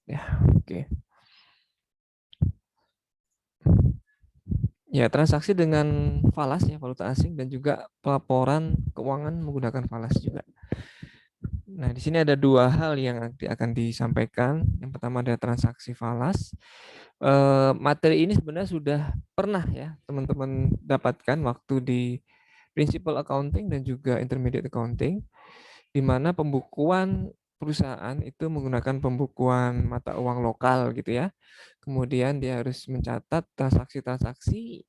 Ya, oke. Ya, transaksi dengan falas ya, valuta asing dan juga pelaporan keuangan menggunakan falas juga. Nah, di sini ada dua hal yang nanti akan disampaikan. Yang pertama ada transaksi falas. Materi ini sebenarnya sudah pernah ya teman-teman dapatkan waktu di Principal Accounting dan juga Intermediate Accounting, di mana pembukuan perusahaan itu menggunakan pembukuan mata uang lokal gitu ya. Kemudian dia harus mencatat transaksi-transaksi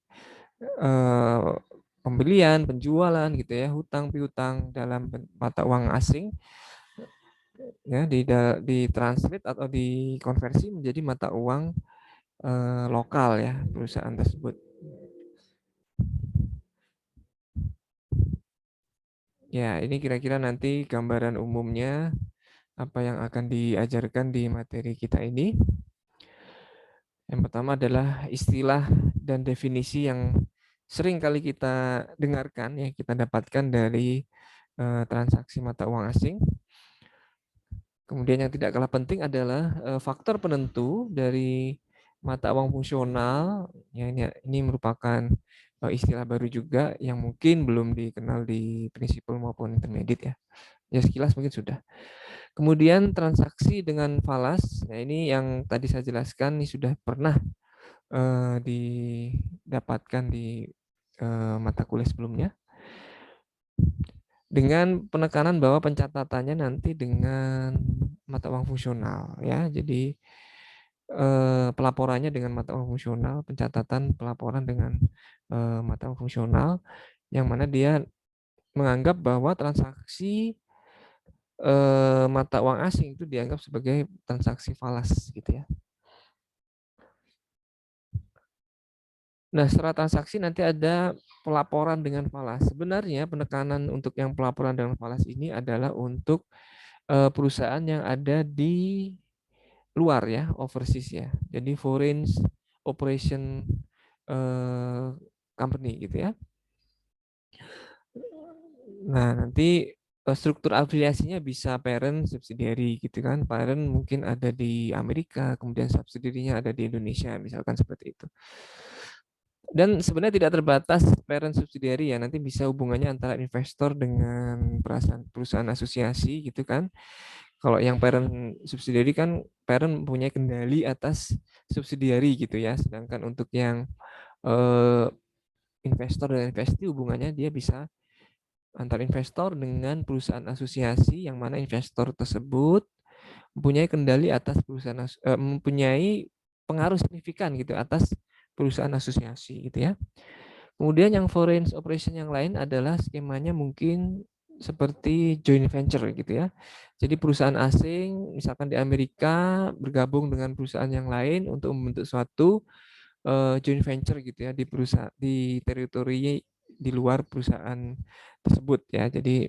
eh, pembelian, penjualan gitu ya, hutang piutang dalam mata uang asing ya ditranslate atau dikonversi menjadi mata uang lokal ya perusahaan tersebut. Ya, ini kira-kira nanti gambaran umumnya apa yang akan diajarkan di materi kita ini. Yang pertama adalah istilah dan definisi yang sering kali kita dengarkan, yang kita dapatkan dari transaksi mata uang asing. Kemudian yang tidak kalah penting adalah faktor penentu dari mata uang fungsional. Ya, ini merupakan istilah baru juga yang mungkin belum dikenal di prinsipal maupun intermediate ya. Ya sekilas mungkin sudah. Kemudian transaksi dengan falas. Nah ini yang tadi saya jelaskan ini sudah pernah didapatkan di mata kuliah sebelumnya, dengan penekanan bahwa pencatatannya nanti dengan mata uang fungsional ya. Jadi pelaporannya dengan mata uang fungsional, pencatatan pelaporan dengan mata uang fungsional, yang mana dia menganggap bahwa transaksi mata uang asing itu dianggap sebagai transaksi falas gitu ya. Nah, setelah transaksi nanti ada pelaporan dengan falas. Sebenarnya penekanan untuk yang pelaporan dengan falas ini adalah untuk perusahaan yang ada di luar ya, overseas ya. Jadi foreign operation eh, company gitu ya. Nah, nanti struktur afiliasinya bisa parent subsidiary gitu kan. Parent mungkin ada di Amerika, kemudian subsidiary-nya ada di Indonesia, misalkan seperti itu. Dan sebenarnya tidak terbatas parent subsidiary ya, nanti bisa hubungannya antara investor dengan perusahaan asosiasi gitu kan. Kalau yang parent subsidiary kan parent punya kendali atas subsidiary gitu ya, sedangkan untuk yang eh, investor dan investi hubungannya dia bisa antar investor dengan perusahaan asosiasi, yang mana investor tersebut mempunyai kendali atas perusahaan mempunyai pengaruh signifikan gitu atas perusahaan asosiasi gitu ya. Kemudian yang foreign operation yang lain adalah skemanya mungkin seperti joint venture gitu ya. Jadi perusahaan asing misalkan di Amerika bergabung dengan perusahaan yang lain untuk membentuk suatu joint venture gitu ya di perusahaan di teritori di luar perusahaan tersebut ya. Jadi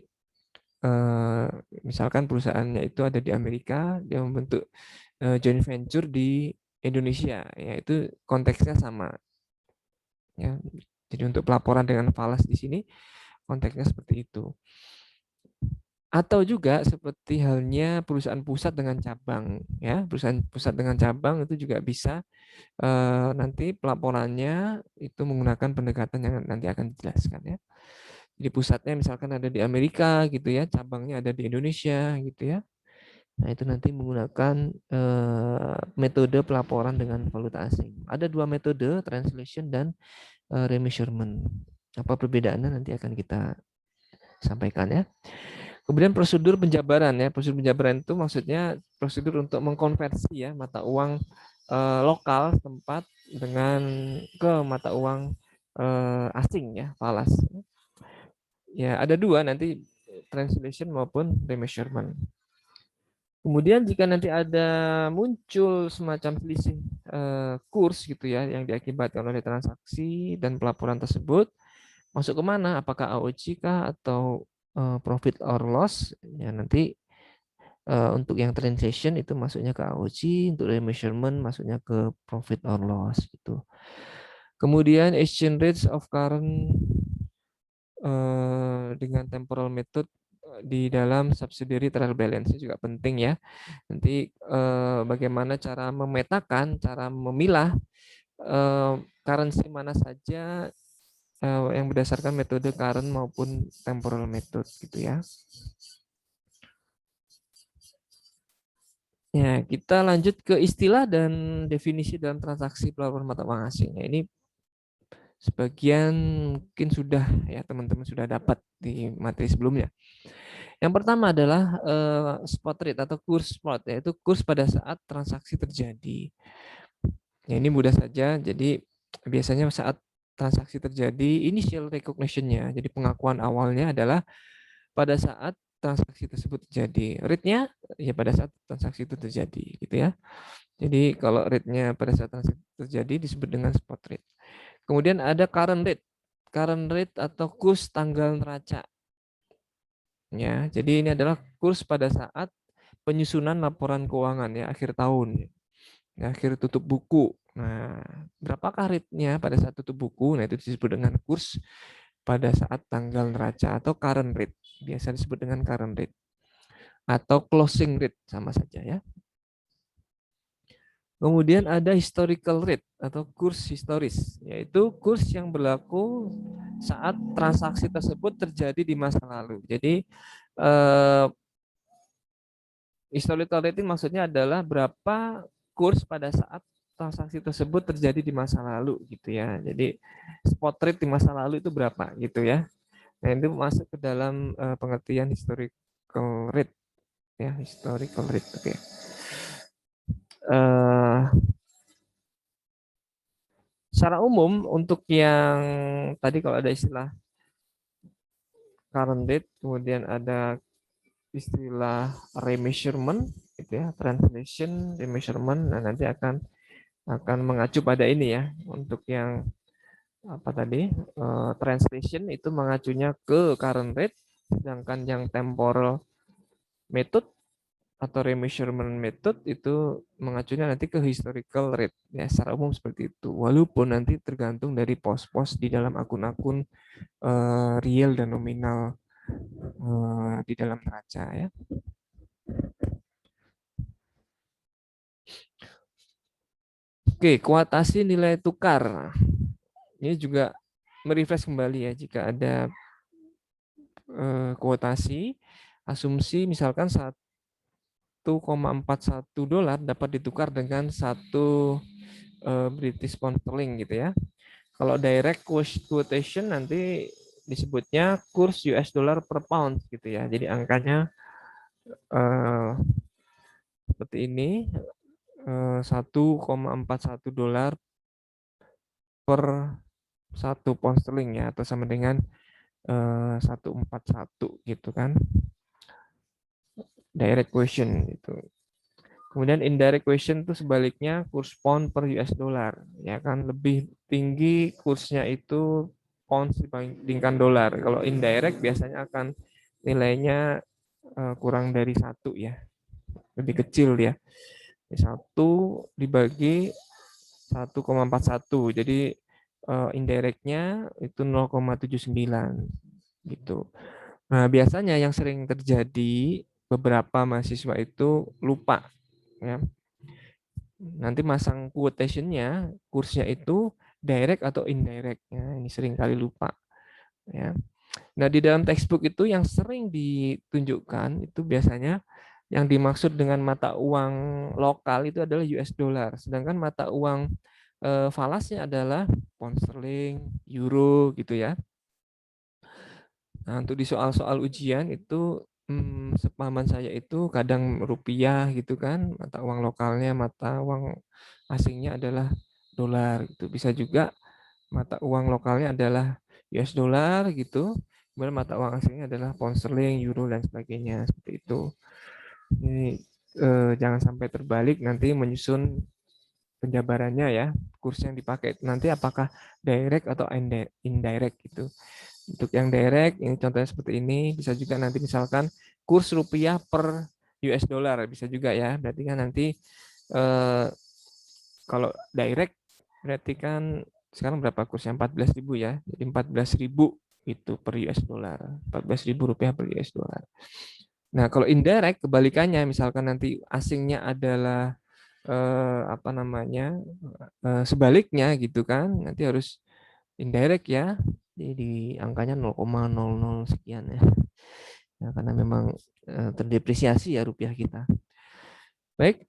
eh, misalkan perusahaannya itu ada di Amerika, dia membentuk joint venture di Indonesia, ya itu konteksnya sama ya. Jadi untuk pelaporan dengan falas di sini konteksnya seperti itu. Atau juga seperti halnya perusahaan pusat dengan cabang ya, perusahaan pusat dengan cabang itu juga bisa nanti pelaporannya itu menggunakan pendekatan yang nanti akan dijelaskan ya. Jadi pusatnya misalkan ada di Amerika gitu ya, cabangnya ada di Indonesia gitu ya. Nah, itu nanti menggunakan metode pelaporan dengan valuta asing. Ada dua metode, translation dan remeasurement. Apa perbedaannya nanti akan kita sampaikan ya. Kemudian prosedur penjabaran ya. Prosedur penjabaran itu maksudnya prosedur untuk mengkonversi ya mata uang lokal tempat dengan ke mata uang asing ya, falas. Ya, ada dua nanti, translation maupun remeasurement. Kemudian jika nanti ada muncul semacam selisih kurs gitu ya yang diakibatkan oleh transaksi dan pelaporan tersebut, masuk ke mana? Apakah AOC kah atau profit or loss? Ya nanti untuk yang transaction itu masuknya ke AOC, untuk remeasurement masuknya ke profit or loss gitu. Kemudian exchange rates of current dengan temporal method di dalam subsidiary trial balance juga penting ya. Nanti bagaimana cara memetakan, cara memilah currency mana saja yang berdasarkan metode current maupun temporal method gitu ya. Ya, kita lanjut ke istilah dan definisi dalam transaksi pelaporan mata uang asing. Ya, ini sebagian mungkin sudah ya teman-teman sudah dapat di materi sebelumnya. Yang pertama adalah spot rate atau kurs spot, yaitu kurs pada saat transaksi terjadi. Ya, ini mudah saja. Jadi biasanya saat transaksi terjadi, initial recognition-nya, jadi pengakuan awalnya adalah pada saat transaksi tersebut terjadi. Rate-nya ya pada saat transaksi itu terjadi, gitu ya. Jadi kalau rate-nya pada saat transaksi terjadi disebut dengan spot rate. Kemudian ada current rate. Current rate atau kurs tanggal neraca. Ya, jadi ini adalah kurs pada saat penyusunan laporan keuangan ya akhir tahun. Ya, akhir tutup buku. Nah, berapakah rate-nya pada saat tutup buku? Nah, itu disebut dengan kurs pada saat tanggal neraca atau current rate. Biasa disebut dengan current rate. Atau closing rate sama saja ya. Kemudian ada historical rate atau kurs historis, yaitu kurs yang berlaku saat transaksi tersebut terjadi di masa lalu. Jadi historical rate maksudnya adalah berapa kurs pada saat transaksi tersebut terjadi di masa lalu gitu ya. Jadi spot rate di masa lalu itu berapa gitu ya. Nah, itu masuk ke dalam pengertian historical rate ya, historical rate. Oke. Secara umum untuk yang tadi kalau ada istilah current date, kemudian ada istilah remeasurement, gitu ya, translation, remeasurement, nah nanti akan mengacu pada ini ya. Untuk yang apa tadi translation itu mengacunya ke current rate, sedangkan yang temporal method atau remeasurement method itu mengacunya nanti ke historical rate ya, secara umum seperti itu. Walaupun nanti tergantung dari pos-pos di dalam akun-akun real dan nominal di dalam neraca ya. Oke, kuotasi nilai tukar. Ini juga merefresh kembali ya jika ada kuotasi asumsi misalkan 1,41 dolar dapat ditukar dengan 1 British pound sterling gitu ya. Kalau direct quotation nanti disebutnya kurs US dollar per pound gitu ya. Jadi angkanya seperti ini 1,41 dolar per 1 pound sterling ya, atau sama dengan 141 gitu kan. Direct question itu. Kemudian indirect question itu sebaliknya kurs pound per US dollar ya kan, lebih tinggi kursnya itu pound dibandingkan dolar. Kalau indirect biasanya akan nilainya kurang dari 1 ya, lebih kecil ya. 1 dibagi 1,41. Jadi indirectnya itu 0,79 gitu. Nah, biasanya yang sering terjadi beberapa mahasiswa itu lupa ya. Nanti masang quotation-nya, kursnya itu direct atau indirect ya. Ini sering kali lupa ya. Nah, di dalam textbook itu yang sering ditunjukkan itu biasanya yang dimaksud dengan mata uang lokal itu adalah US dollar, sedangkan mata uang falasnya adalah pound sterling, euro gitu ya. Nah, untuk di soal-soal ujian itu sepahaman saya itu kadang rupiah gitu kan, mata uang lokalnya, mata uang asingnya adalah dolar gitu. Bisa juga mata uang lokalnya adalah US dollar gitu, kemudian mata uang asingnya adalah pound sterling, euro dan sebagainya seperti itu. Ini jangan sampai terbalik nanti menyusun penjabarannya ya, kurs yang dipakai nanti apakah direct atau indirect gitu. Untuk yang direct, ini contohnya seperti ini, bisa juga nanti misalkan kurs rupiah per US dollar, bisa juga ya. Berarti kan nanti kalau direct berarti kan sekarang berapa kursnya? 14.000 ya. Jadi 14.000 itu per US dollar, 14.000 rupiah per US dollar. Nah, kalau indirect kebalikannya, misalkan nanti asingnya adalah apa namanya sebaliknya gitu kan, nanti harus indirect ya, di angkanya 0,00 sekian ya. Ya, karena memang terdepresiasi ya rupiah kita. Baik,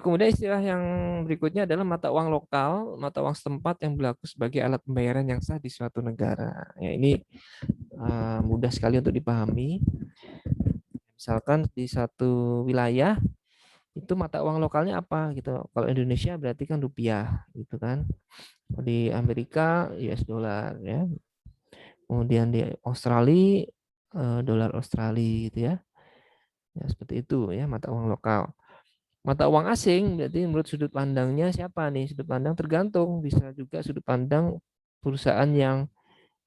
kemudian istilah yang berikutnya adalah mata uang lokal, mata uang setempat yang berlaku sebagai alat pembayaran yang sah di suatu negara. Ya, ini mudah sekali untuk dipahami. Misalkan di satu wilayah itu mata uang lokalnya apa gitu. Kalau Indonesia berarti kan rupiah gitu kan. Di Amerika US dollar ya. Kemudian di Australia dolar Australia gitu ya. Ya seperti itu ya mata uang lokal. Mata uang asing berarti menurut sudut pandangnya siapa nih? Sudut pandang tergantung, bisa juga sudut pandang perusahaan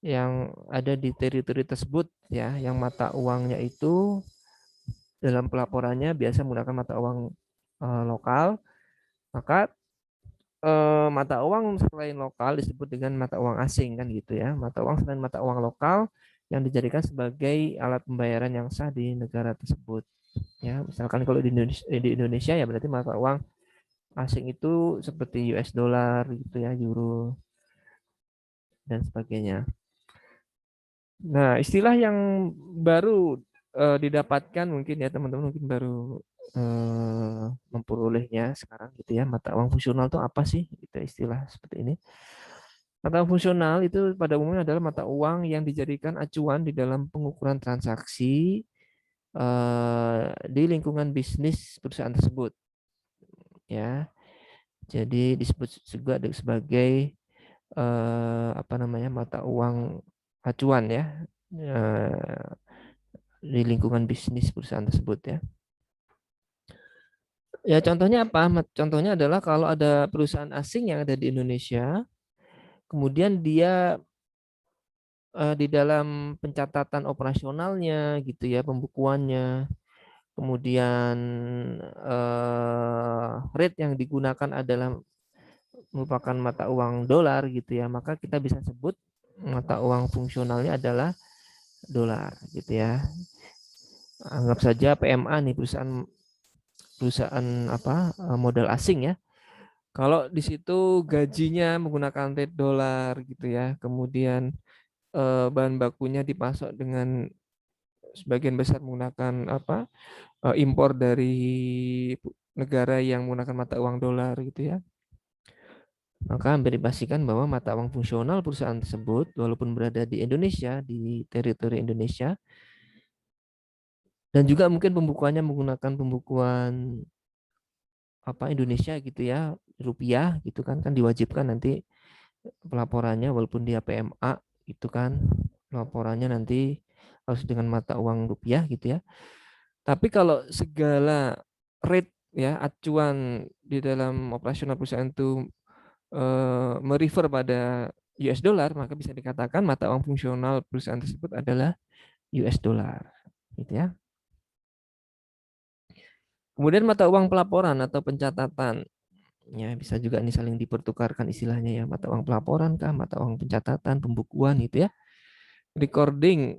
yang ada di teritori tersebut ya, yang mata uangnya itu dalam pelaporannya biasa menggunakan mata uang lokal, maka mata uang selain lokal disebut dengan mata uang asing kan gitu ya. Mata uang selain mata uang lokal yang dijadikan sebagai alat pembayaran yang sah di negara tersebut. Ya, misalkan kalau di Indonesia ya berarti mata uang asing itu seperti US dollar gitu ya, euro dan sebagainya. Nah, istilah yang baru didapatkan mungkin ya teman-teman mungkin baru memperolehnya sekarang gitu ya. Mata uang fungsional itu apa sih? Itu istilah seperti ini. Mata uang fungsional itu pada umumnya adalah mata uang yang dijadikan acuan di dalam pengukuran transaksi di lingkungan bisnis perusahaan tersebut ya. Jadi disebut juga sebagai apa namanya mata uang acuan ya di lingkungan bisnis perusahaan tersebut ya. Ya contohnya apa? Contohnya adalah kalau ada perusahaan asing yang ada di Indonesia, kemudian dia di dalam pencatatan operasionalnya gitu ya, pembukuannya, kemudian rate yang digunakan adalah merupakan mata uang dolar gitu ya, maka kita bisa sebut mata uang fungsionalnya adalah dolar gitu ya. Anggap saja PMA nih perusahaan perusahaan apa modal asing ya. Kalau di situ gajinya menggunakan rate dolar gitu ya, kemudian bahan bakunya dipasok dengan sebagian besar menggunakan apa impor dari negara yang menggunakan mata uang dolar gitu ya. Maka hampir dipastikan bahwa mata uang fungsional perusahaan tersebut walaupun berada di Indonesia, di teritori Indonesia, dan juga mungkin pembukuannya menggunakan pembukuan apa Indonesia gitu ya, rupiah gitu kan diwajibkan nanti pelaporannya walaupun dia PMA itu kan laporannya nanti harus dengan mata uang rupiah gitu ya. Tapi kalau segala rate ya acuan di dalam operasional perusahaan itu merefer pada US dollar, maka bisa dikatakan mata uang fungsional perusahaan tersebut adalah US dollar gitu ya. Kemudian mata uang pelaporan atau pencatatan ya bisa juga nih saling dipertukarkan istilahnya ya, mata uang pelaporan kah, mata uang pencatatan, pembukuan gitu ya. Recording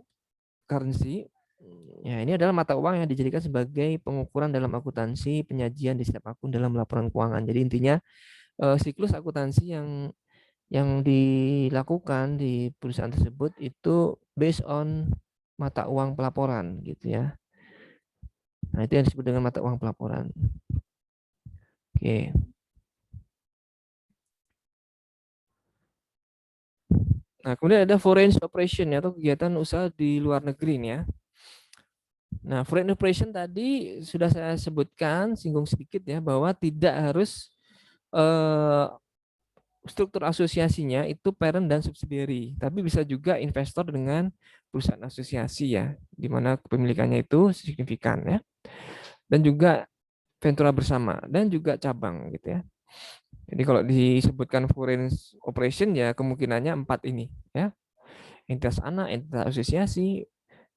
currency ya ini adalah mata uang yang dijadikan sebagai pengukuran dalam akuntansi penyajian di setiap akun dalam laporan keuangan. Jadi intinya siklus akuntansi yang dilakukan di perusahaan tersebut itu based on mata uang pelaporan gitu ya. Nah, itu yang disebut dengan mata uang pelaporan. Oke. Nah, kemudian ada foreign operation atau kegiatan usaha di luar negeri nih ya. Nah, foreign operation tadi sudah saya sebutkan, singgung sedikit ya, bahwa tidak harus eh, struktur asosiasinya itu parent dan subsidiary, tapi bisa juga investor dengan perusahaan asosiasi ya, di mana kepemilikannya itu signifikan ya, dan juga ventura bersama dan juga cabang gitu ya. Jadi kalau disebutkan foreign operation ya kemungkinannya empat ini ya, entitas anak, entitas asosiasi,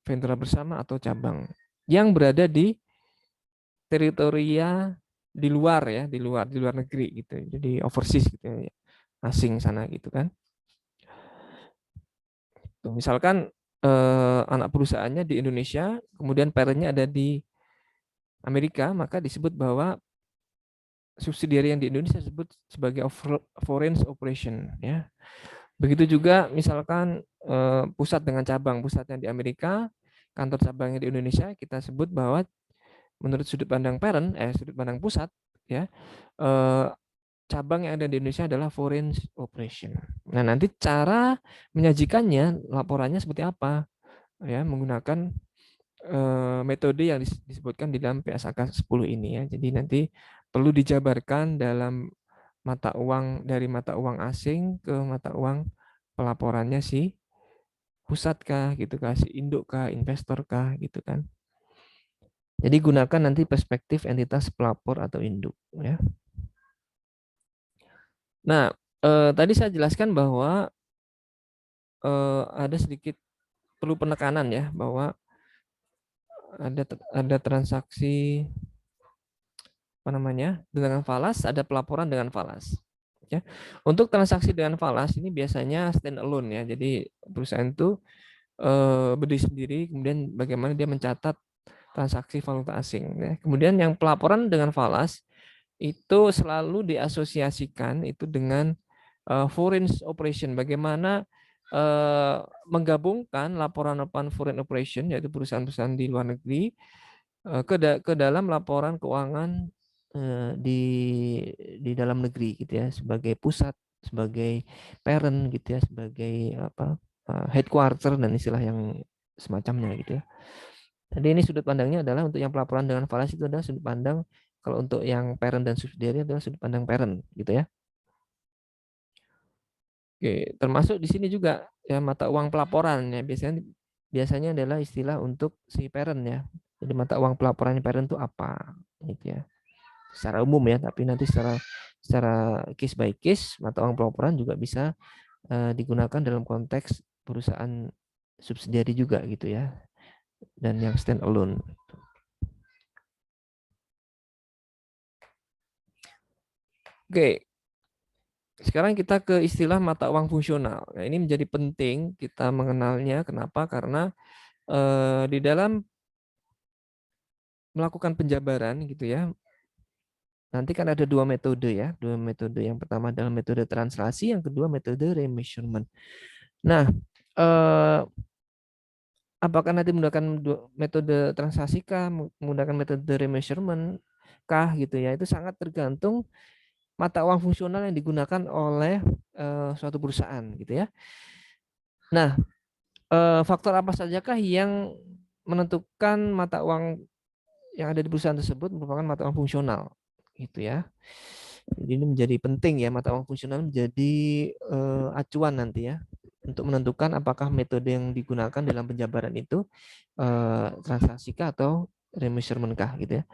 ventura bersama atau cabang yang berada di teritoria di luar ya, di luar negeri gitu. Jadi overseas gitu ya, asing sana gitu kan. Tuh, misalkan anak perusahaannya di Indonesia, kemudian parentnya ada di Amerika, maka disebut bahwa subsidiary yang di Indonesia disebut sebagai foreign operation, ya. Begitu juga misalkan pusat dengan cabang, pusatnya di Amerika, kantor cabangnya di Indonesia, kita sebut bahwa menurut sudut pandang parent, sudut pandang pusat, ya, eh, cabang yang ada di Indonesia adalah foreign operation. Nah, nanti cara menyajikannya, laporannya seperti apa, ya, menggunakan metode yang disebutkan di dalam PSAK 10 ini, ya. Jadi nanti perlu dijabarkan dalam mata uang, dari mata uang asing ke mata uang pelaporannya si pusat kah gitu kah, si induk kah, investor kah gitu kan. Jadi gunakan nanti perspektif entitas pelapor atau induk, ya. Nah, tadi saya jelaskan bahwa ada sedikit perlu penekanan, ya, bahwa ada transaksi apa namanya dengan falas, ada pelaporan dengan falas. Ya. Untuk transaksi dengan falas ini biasanya stand alone, ya. Jadi perusahaan itu berdiri sendiri, kemudian bagaimana dia mencatat transaksi valuta asing, ya. Kemudian yang pelaporan dengan falas itu selalu diasosiasikan itu dengan foreign operation. Bagaimana menggabungkan laporan-laporan foreign operation, yaitu perusahaan-perusahaan di luar negeri, ke dalam laporan keuangan di dalam negeri gitu, ya, sebagai pusat, sebagai parent gitu, ya, sebagai apa, headquarter dan istilah yang semacamnya gitu, ya. Jadi ini sudut pandangnya adalah untuk yang pelaporan dengan falas itu adalah sudut pandang, kalau untuk yang parent dan subsidiary adalah sudut pandang parent gitu, ya. Oke, termasuk di sini juga, ya, mata uang pelaporan, ya, biasanya adalah istilah untuk si parent, ya. Jadi mata uang pelaporan parent itu apa gitu, ya. Secara umum, ya, tapi nanti secara case by case mata uang pelaporan juga bisa digunakan dalam konteks perusahaan subsidiary juga gitu, ya, dan yang stand alone. Oke, sekarang kita ke istilah mata uang fungsional. Nah, ini menjadi penting kita mengenalnya. Kenapa? Karena di dalam melakukan penjabaran gitu, ya, nanti kan ada dua metode, ya, dua metode. Yang pertama adalah metode translasi, yang kedua metode remeasurement. Nah, apakah nanti menggunakan metode translasi kah, menggunakan metode remeasurement kah gitu, ya, itu sangat tergantung mata uang fungsional yang digunakan oleh suatu perusahaan gitu, ya. Nah, faktor apa sajakah yang menentukan mata uang yang ada di perusahaan tersebut merupakan mata uang fungsional gitu, ya. Jadi ini menjadi penting, ya, mata uang fungsional menjadi acuan nanti, ya, untuk menentukan apakah metode yang digunakan dalam penjabaran itu transaksi kah atau remeasurement kah gitu, ya.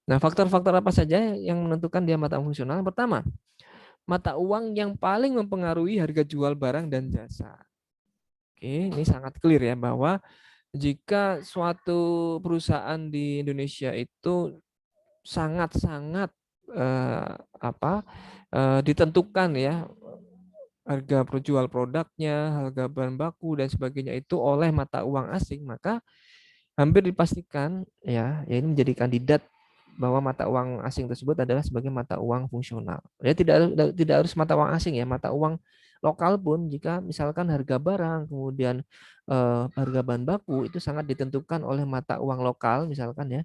Nah, faktor-faktor apa saja yang menentukan dia mata uang fungsional? Pertama, mata uang yang paling mempengaruhi harga jual barang dan jasa. Oke, ini sangat clear, ya, bahwa jika suatu perusahaan di Indonesia itu sangat-sangat apa ditentukan, ya, harga perjual produknya, harga bahan baku dan sebagainya itu oleh mata uang asing, maka hampir dipastikan, ya, ya ini menjadi kandidat bahwa mata uang asing tersebut adalah sebagai mata uang fungsional. Ya, tidak harus mata uang asing, ya, mata uang lokal pun jika misalkan harga barang, kemudian harga bahan baku itu sangat ditentukan oleh mata uang lokal misalkan, ya,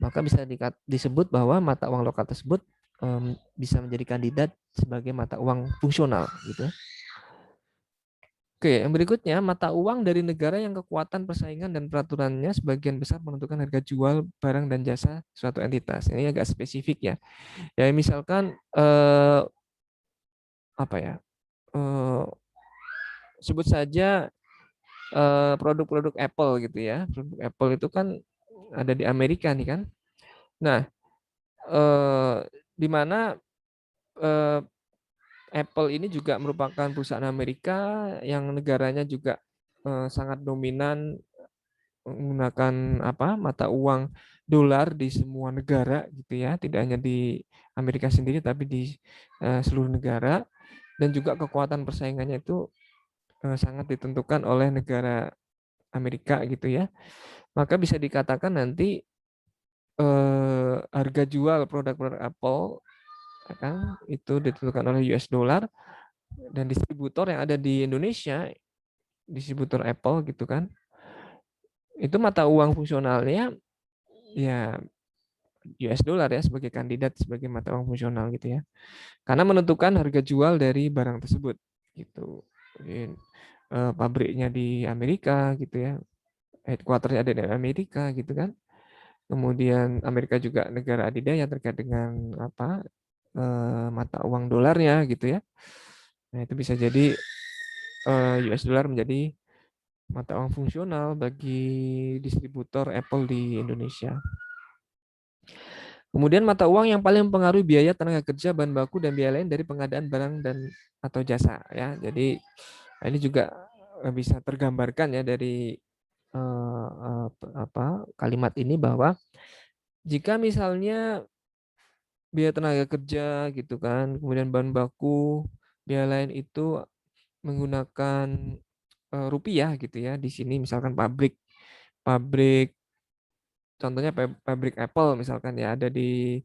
maka bisa disebut bahwa mata uang lokal tersebut bisa menjadi kandidat sebagai mata uang fungsional gitu. Oke, yang berikutnya mata uang dari negara yang kekuatan persaingan dan peraturannya sebagian besar menentukan harga jual barang dan jasa suatu entitas. Ini agak spesifik, ya. Ya, misalkan apa ya? eh, Sebut saja produk-produk Apple gitu, ya. Produk Apple itu kan ada di Amerika nih kan. Nah, eh, di mana eh, Apple ini juga merupakan perusahaan Amerika yang negaranya juga sangat dominan menggunakan apa mata uang dolar di semua negara gitu, ya, tidak hanya di Amerika sendiri tapi di seluruh negara, dan juga kekuatan persaingannya itu sangat ditentukan oleh negara Amerika gitu ya. Maka bisa dikatakan nanti harga jual produk-produk Apple ya kan itu ditentukan oleh US dollar, dan distributor yang ada di Indonesia, distributor Apple gitu kan, itu mata uang fungsionalnya ya US dollar ya sebagai kandidat sebagai mata uang fungsional gitu ya. Karena menentukan harga jual dari barang tersebut gitu. Mungkin, pabriknya di Amerika gitu ya, headquarter-nya ada di Amerika gitu kan. Kemudian Amerika juga negara adidaya terkait dengan apa mata uang dolarnya gitu ya. Nah itu bisa jadi US dollar menjadi mata uang fungsional bagi distributor Apple di Indonesia. Kemudian mata uang yang paling mempengaruhi biaya tenaga kerja, bahan baku, dan biaya lain dari pengadaan barang dan atau jasa ya. Jadi ini juga bisa tergambarkan ya dari kalimat ini bahwa jika misalnya biaya tenaga kerja gitu kan, kemudian bahan baku, biaya lain itu menggunakan rupiah gitu ya. Di sini misalkan pabrik pabrik contohnya pabrik Apple misalkan ya ada di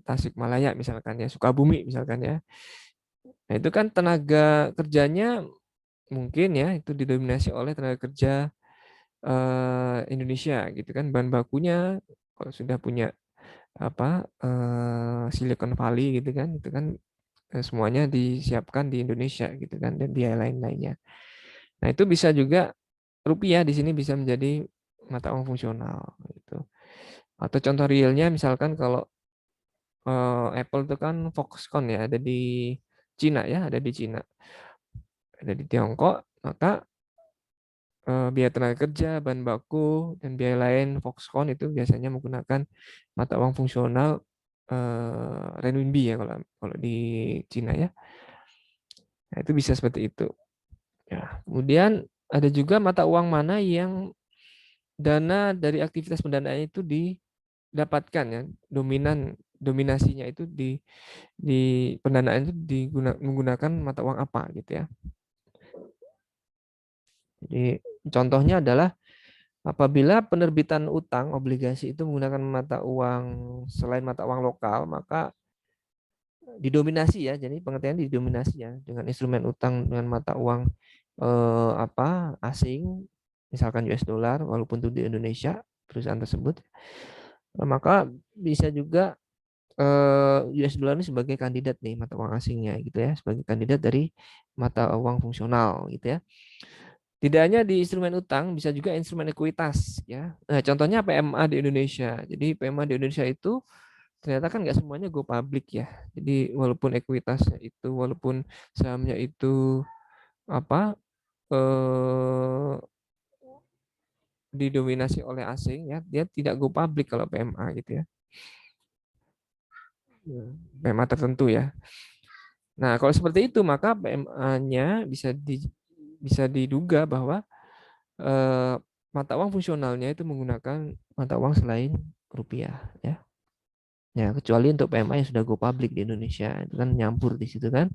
Tasikmalaya misalkan ya, Sukabumi misalkan ya. Nah, itu kan tenaga kerjanya mungkin ya itu didominasi oleh tenaga kerja Indonesia gitu kan. Bahan bakunya kalau sudah punya Silicon Valley gitu kan, itu kan semuanya disiapkan di Indonesia gitu kan, dan biaya lain-lainnya. Nah, itu bisa juga rupiah di sini bisa menjadi mata uang fungsional gitu. Atau contoh realnya misalkan kalau Apple itu kan Foxconn ya ada di Cina ya, ada di Cina, ada di Tiongkok, maka biaya tenaga kerja, bahan baku, dan biaya lain Foxconn itu biasanya menggunakan mata uang fungsional renminbi ya kalau kalau di Cina ya. Nah, itu bisa seperti itu. Ya, kemudian ada juga mata uang mana yang dana dari aktivitas pendanaan itu didapatkan ya, dominasinya itu di pendanaan itu menggunakan mata uang apa gitu ya. Jadi contohnya adalah apabila penerbitan utang obligasi itu menggunakan mata uang selain mata uang lokal, maka didominasi ya. Jadi pengertian didominasi ya dengan instrumen utang dengan mata uang asing, misalkan US dollar walaupun itu di Indonesia perusahaan tersebut. Maka bisa juga US dollar ini sebagai kandidat nih mata uang asingnya gitu ya, sebagai kandidat dari mata uang fungsional gitu ya. Tidak hanya di instrumen utang, bisa juga instrumen ekuitas ya. Nah, contohnya PMA di Indonesia. Jadi PMA di Indonesia itu ternyata kan nggak semuanya go public ya. Jadi walaupun ekuitasnya itu, walaupun sahamnya itu apa didominasi oleh asing ya, dia tidak go public kalau PMA gitu ya. PMA tertentu ya. Nah, kalau seperti itu maka PMA-nya bisa diduga bahwa eh, mata uang fungsionalnya itu menggunakan mata uang selain rupiah ya. Ya, kecuali untuk PMA yang sudah go public di Indonesia, itu kan nyampur di situ kan.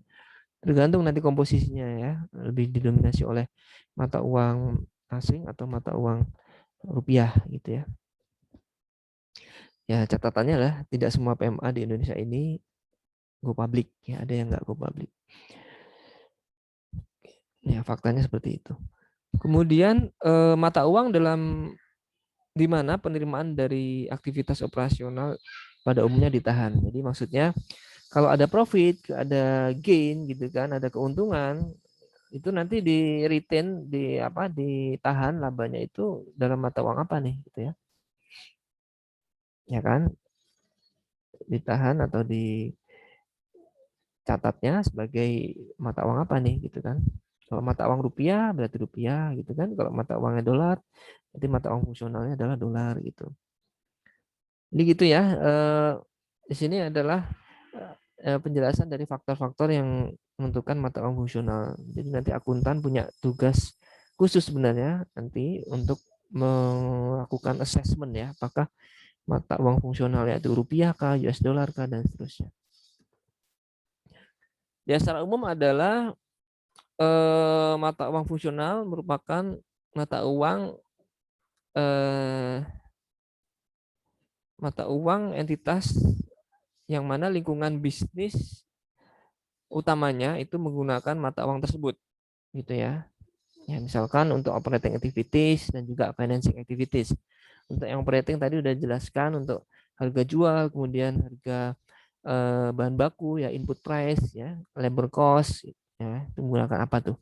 Tergantung nanti komposisinya ya, lebih didominasi oleh mata uang asing atau mata uang rupiah gitu ya. Ya, catatannya lah tidak semua PMA di Indonesia ini go public ya, ada yang nggak go public. Ya, faktanya seperti itu. Kemudian mata uang di mana penerimaan dari aktivitas operasional pada umumnya ditahan. Jadi maksudnya kalau ada profit, ada gain gitu kan, ada keuntungan, itu nanti di retain, ditahan labanya itu dalam mata uang apa nih gitu ya. Ya kan? Ditahan atau dicatatnya sebagai mata uang apa nih gitu kan. Kalau mata uang rupiah berarti rupiah gitu kan. Kalau mata uangnya dolar, berarti mata uang fungsionalnya adalah dolar gitu. Jadi gitu ya. Di sini adalah penjelasan dari faktor-faktor yang menentukan mata uang fungsional. Jadi nanti akuntan punya tugas khusus sebenarnya nanti untuk melakukan assessment ya, apakah mata uang fungsionalnya itu rupiah kah, US dollar kah, dan seterusnya. Ya secara umum adalah mata uang fungsional merupakan eh, mata uang entitas yang mana lingkungan bisnis utamanya itu menggunakan mata uang tersebut, gitu ya. Ya, misalkan untuk operating activities dan juga financing activities. Untuk yang operating tadi udah jelaskan untuk harga jual, kemudian harga bahan baku ya, input price ya, labor cost ya, itu menggunakan apa tuh.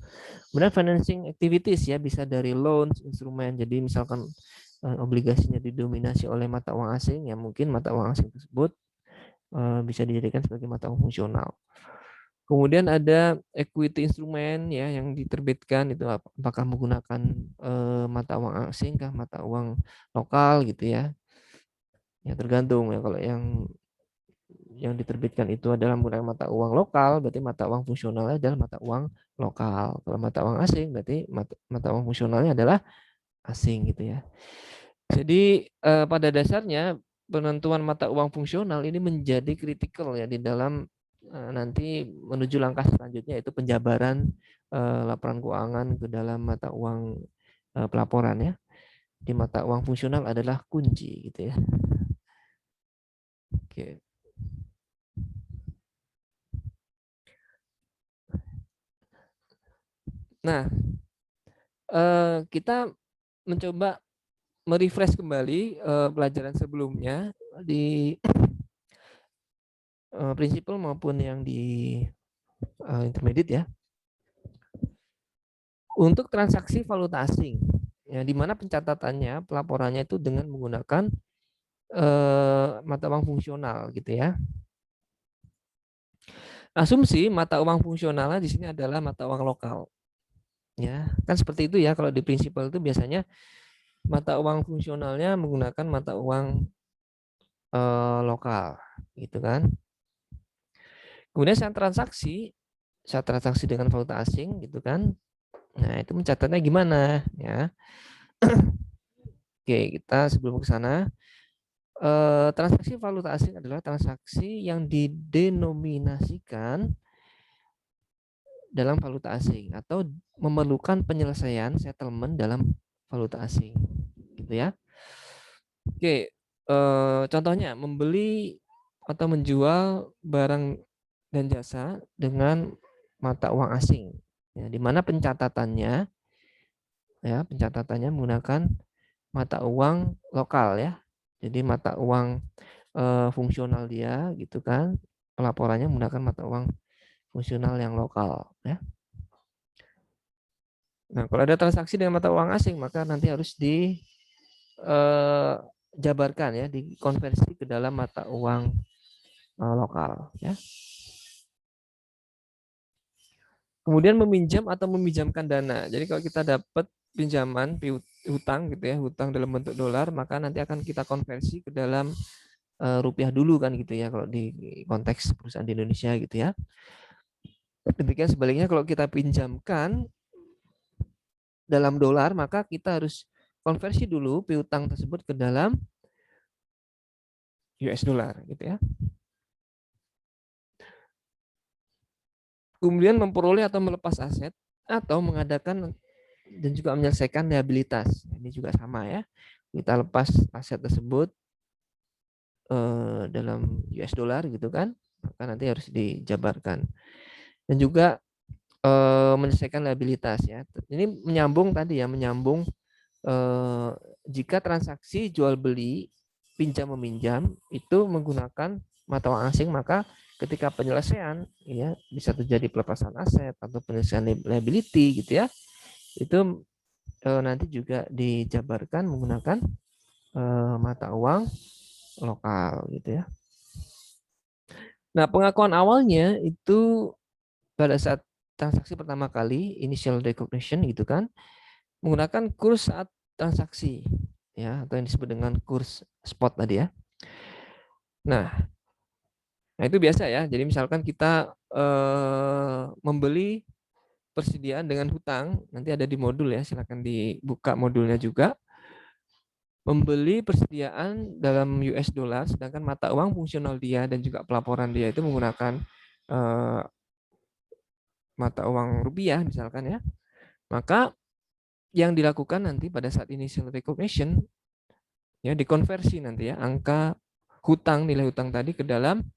Kemudian financing activities ya, bisa dari loans, instrumen. Jadi misalkan obligasinya didominasi oleh mata uang asing ya, mungkin mata uang asing tersebut bisa dijadikan sebagai mata uang fungsional. Kemudian ada equity instrumen ya yang diterbitkan itu apakah menggunakan mata uang asing kah, mata uang lokal gitu ya. Ya tergantung ya, kalau yang diterbitkan itu adalah menggunakan mata uang lokal, berarti mata uang fungsionalnya adalah mata uang lokal. Kalau mata uang asing berarti mata uang fungsionalnya adalah asing gitu ya. Jadi pada dasarnya penentuan mata uang fungsional ini menjadi kritikal ya di dalam nanti menuju langkah selanjutnya, yaitu penjabaran laporan keuangan ke dalam mata uang pelaporan ya. Di mata uang fungsional adalah kunci gitu ya. Oke. Nah, kita mencoba merefresh kembali pelajaran sebelumnya di prinsipal maupun yang di intermediate ya. Untuk transaksi valuta asing, ya, di mana pencatatannya, pelaporannya itu dengan menggunakan mata uang fungsional gitu ya. Asumsi mata uang fungsionalnya di sini adalah mata uang lokal. Ya, kan seperti itu ya, kalau di prinsipal itu biasanya mata uang fungsionalnya menggunakan mata uang lokal gitu kan. Kemudian saat transaksi dengan valuta asing gitu kan. Nah, itu mencatatnya gimana ya? Oke, kita sebelum ke sana, transaksi valuta asing adalah transaksi yang didenominasikan dalam valuta asing atau memerlukan penyelesaian settlement dalam valuta asing, gitu ya. Oke, contohnya membeli atau menjual barang dan jasa dengan mata uang asing, ya, di mana pencatatannya menggunakan mata uang lokal ya. Jadi mata uang fungsional dia gitu kan, pelaporannya menggunakan mata uang fungsional yang lokal ya. Nah, kalau ada transaksi dengan mata uang asing, maka nanti harus dijabarkan ya, dikonversi ke dalam mata uang lokal ya. Kemudian meminjam atau meminjamkan dana. Jadi kalau kita dapat pinjaman hutang gitu ya, hutang dalam bentuk dolar, maka nanti akan kita konversi ke dalam rupiah dulu kan gitu ya, kalau di konteks perusahaan di Indonesia gitu ya. Demikian sebaliknya kalau kita pinjamkan dalam dolar, maka kita harus konversi dulu piutang tersebut ke dalam US dollar gitu ya. Kemudian memperoleh atau melepas aset atau mengadakan dan juga menyelesaikan liabilitas. Ini juga sama ya. Kita lepas aset tersebut dalam US dollar gitu kan, maka nanti harus dijabarkan. Dan juga menyelesaikan liabilitas ya. Ini menyambung tadi ya, menyambung jika transaksi jual beli pinjam meminjam itu menggunakan mata uang asing, maka ketika penyelesaian ya bisa terjadi pelepasan aset atau penyelesaian liability gitu ya, itu nanti juga dijabarkan menggunakan mata uang lokal gitu ya. Nah, pengakuan awalnya itu pada saat transaksi pertama kali, initial recognition gitu kan, menggunakan kurs saat transaksi ya, atau yang disebut dengan kurs spot tadi ya. Nah, itu biasa ya. Jadi misalkan kita membeli persediaan dengan hutang, nanti ada di modul ya, silakan dibuka modulnya juga. Membeli persediaan dalam US dollar, sedangkan mata uang fungsional dia dan juga pelaporan dia itu menggunakan mata uang rupiah misalkan ya, maka yang dilakukan nanti pada saat initial recognition ya dikonversi nanti ya angka hutang, nilai hutang tadi ke dalam